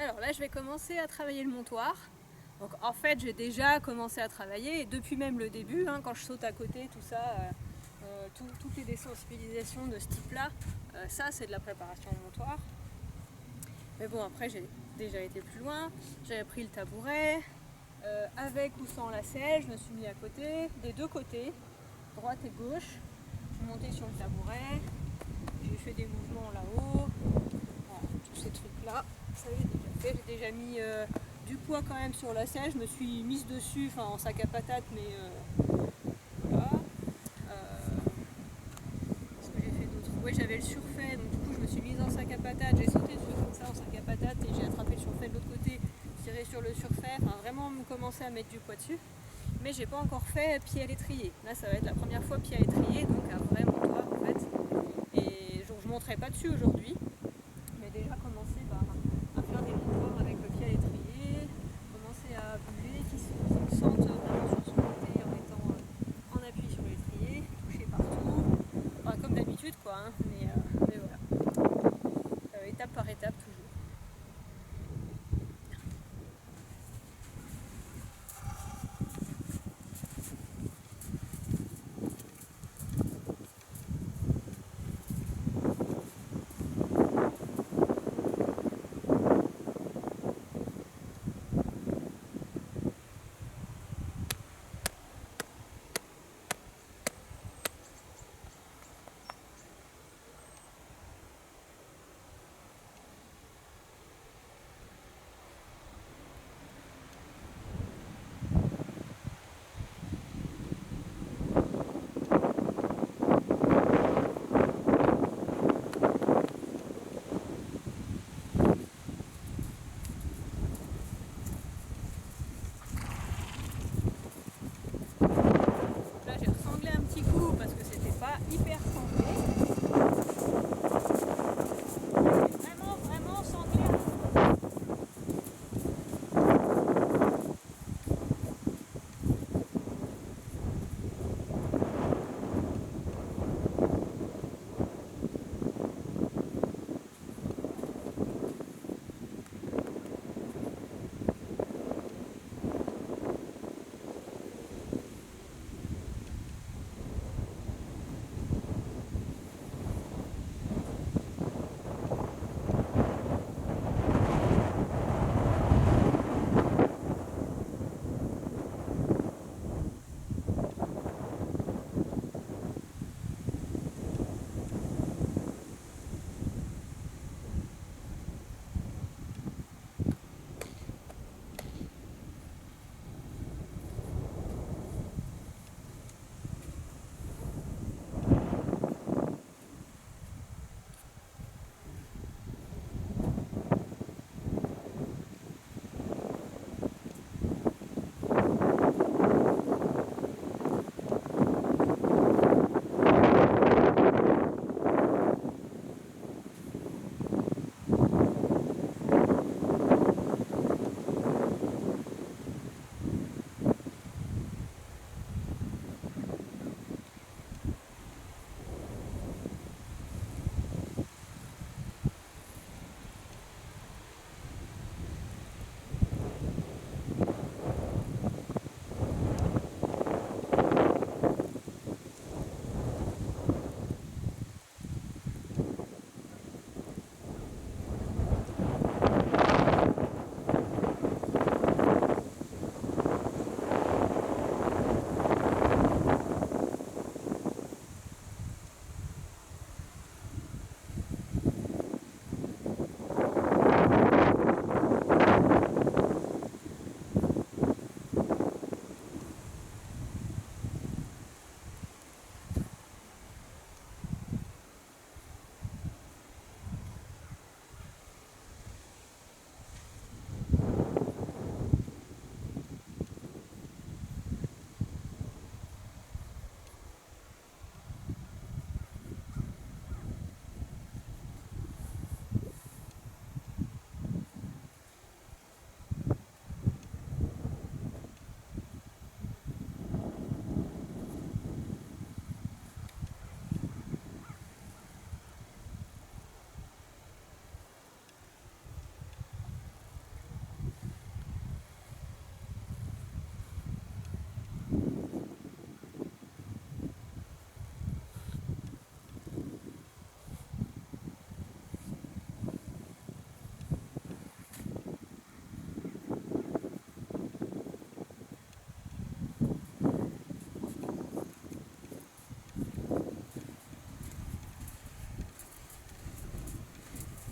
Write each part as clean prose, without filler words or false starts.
Alors là, je vais commencer à travailler le montoir. Donc en fait, j'ai déjà commencé à travailler, et depuis même le début, hein, quand je saute à côté, tout ça, toutes les désensibilisations de ce type-là, ça c'est de la préparation au montoir. Mais bon, après j'ai déjà été plus loin, j'avais pris le tabouret, avec ou sans la selle, je me suis mis à côté, des deux côtés, droite et gauche, je suis montée sur le tabouret, j'ai fait des mouvements là-haut, voilà, tous ces trucs-là, ça j'ai déjà fait, j'ai déjà mis du poids quand même sur la selle, je me suis mise dessus, enfin en sac à patates, mais voilà. Ce que j'ai fait d'autre, oui, j'avais le surfait, donc du coup je me suis mise en sac à patates, j'ai sauté dessus comme ça en sac à patates et j'ai attrapé le surfait de l'autre côté, tiré sur le surfait, enfin vraiment commencer à mettre du poids dessus. Mais j'ai pas encore fait pied à l'étrier. Là ça va être la première fois pied à l'étrier, donc un vrai montoir en fait. Et je monterai pas dessus aujourd'hui, mais déjà commencer à faire des montoirs avec le pied à l'étrier, commencer à buller, qui se sentent vraiment sur son côté en étant en appui sur l'étrier, toucher partout, enfin, comme d'habitude quoi, hein, mais voilà, étape par étape toujours.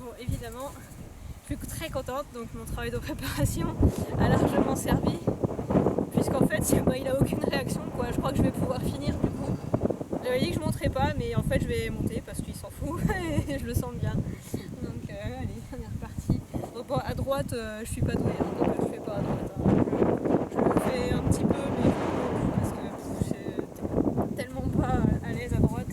Bon, évidemment, je suis très contente, donc mon travail de préparation a largement servi, puisqu'en fait, il n'a aucune réaction, quoi. Je crois que je vais pouvoir finir du coup. J'avais dit que je monterais pas, mais en fait, je vais monter parce qu'il s'en fout et je le sens bien. Donc, allez, on est reparti. Donc, bon, à droite, je suis pas douée, hein, donc je fais pas à droite. Hein. Je le fais un petit peu, mais parce que je suis tellement pas à l'aise à droite.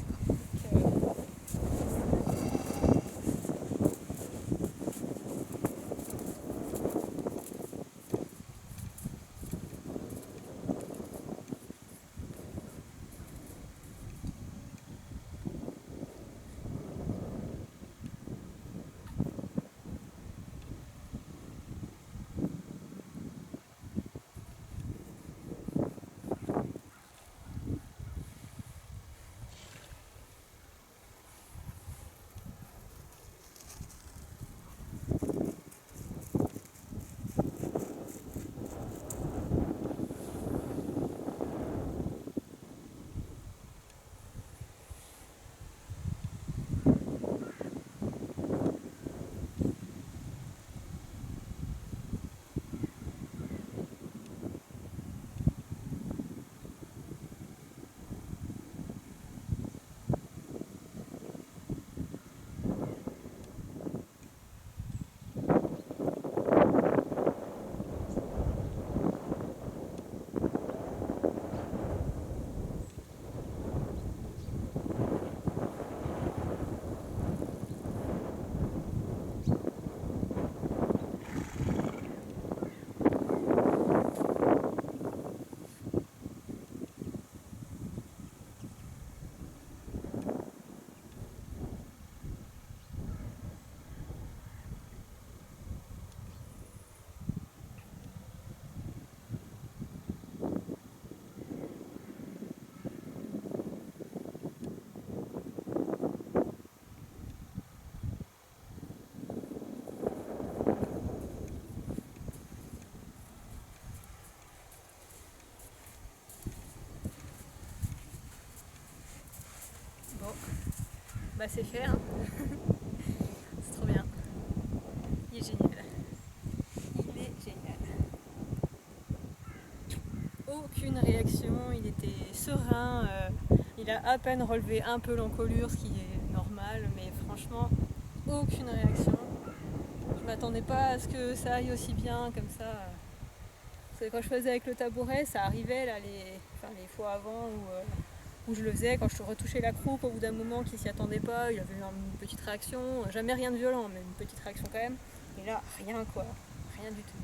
Bon, bah c'est fait, hein. C'est trop bien. Il est génial. Il est génial. Aucune réaction, il était serein, il a à peine relevé un peu l'encolure, ce qui est normal, mais franchement, aucune réaction. Je m'attendais pas à ce que ça aille aussi bien comme ça. Parce que quand je faisais avec le tabouret, ça arrivait là les fois avant où je le faisais, quand je retouchais la croupe au bout d'un moment qu'il s'y attendait pas, il avait eu une petite réaction, jamais rien de violent, mais une petite réaction quand même. Et là, rien quoi, rien du tout.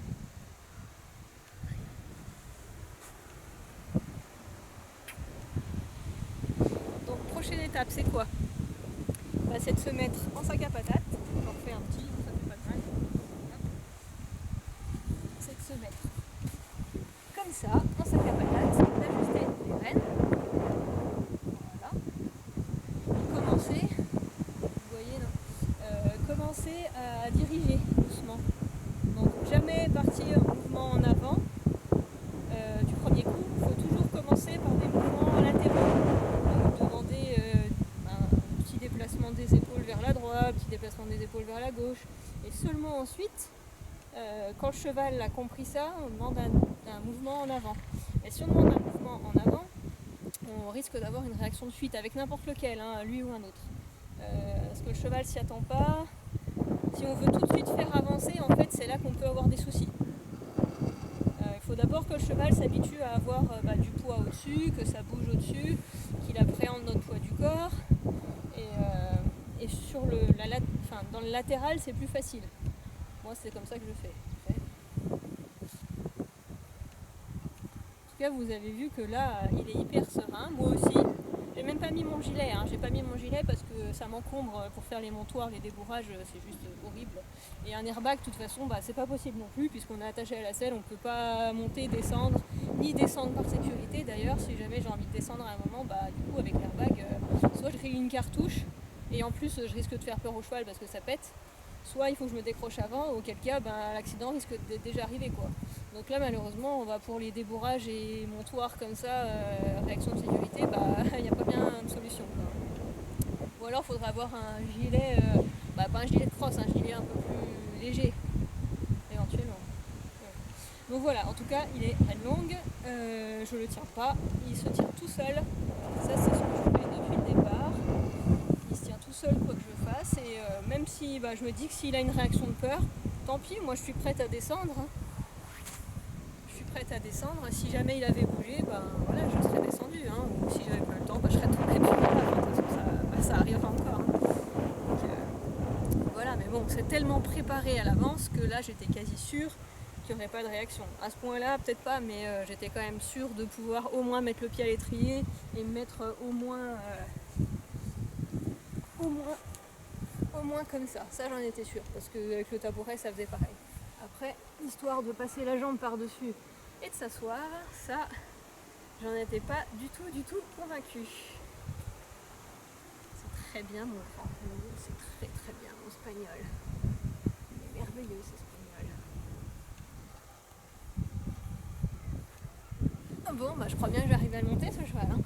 Donc prochaine étape, c'est quoi? Bah, c'est de se mettre en sac à patates. On en refait un petit, ça fait pas de mal. C'est de se mettre comme ça, en sac à patates, d'ajuster les rênes. Voilà. Et commencer, vous voyez, non, commencer à diriger doucement. Donc jamais partir en mouvement en avant du premier coup. Il faut toujours commencer par des mouvements latéraux. Demander un petit déplacement des épaules vers la droite, un petit déplacement des épaules vers la gauche. Et seulement ensuite, quand le cheval a compris ça, on demande un mouvement en avant. Et si on demande un mouvement en avant, on risque d'avoir une réaction de fuite avec n'importe lequel, hein, lui ou un autre. Parce que le cheval s'y attend pas. Si on veut tout de suite faire avancer, en fait, c'est là qu'on peut avoir des soucis. Il faut d'abord que le cheval s'habitue à avoir du poids au-dessus, que ça bouge au-dessus, qu'il appréhende notre poids du corps. Et sur dans le latéral, c'est plus facile. Moi, c'est comme ça que je fais. En tout cas, vous avez vu que là, il est hyper serein. Moi aussi. J'ai même pas mis mon gilet. J'ai pas mis mon gilet parce que ça m'encombre pour faire les montoirs, les débourrages, c'est juste horrible. Et un airbag, de toute façon, c'est pas possible non plus puisqu'on est attaché à la selle. On peut pas monter, descendre, ni descendre par sécurité. D'ailleurs, si jamais j'ai envie de descendre à un moment, du coup, avec l'airbag, soit je règle une cartouche et en plus, je risque de faire peur au cheval parce que ça pète. Soit il faut que je me décroche avant, auquel cas l'accident risque d'être déjà arrivé quoi. Donc là malheureusement on va pour les débourrages et montoirs comme ça, réaction de sécurité, il n'y a pas bien de solution quoi. Ou alors il faudra avoir un gilet Bah, pas un gilet de crosse, un gilet un peu plus léger, éventuellement. Ouais. Donc voilà, en tout cas, il est Redlong. Je le tiens pas, il se tient tout seul. Ça, c'est ce que je fais depuis le départ. Il se tient tout seul, quoi que je fasse. Et même si je me dis que s'il a une réaction de peur, tant pis, moi je suis prête à descendre. Hein. Je suis prête à descendre. Si jamais il avait bougé, voilà, je serais descendue. Hein. Ou si j'avais pas le temps, je serais tombée. Puis voilà, de toute façon, ça arrivera encore. Hein. Donc, voilà, mais bon, c'est tellement préparé à l'avance que là, j'étais quasi sûre qu'il n'y aurait pas de réaction. À ce point-là, peut-être pas, mais j'étais quand même sûre de pouvoir au moins mettre le pied à l'étrier et me mettre au moins comme ça. Ça, j'en étais sûre, parce qu'avec le tabouret, ça faisait pareil. Après, l'histoire de passer la jambe par-dessus et de s'asseoir, ça, j'en étais pas du tout convaincue. C'est très bien mon grand, c'est très bien mon espagnol. Il est merveilleux ce espagnol. Ah bon, je crois bien que j'arrive à le monter ce cheval. Hein.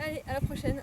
Allez, à la prochaine.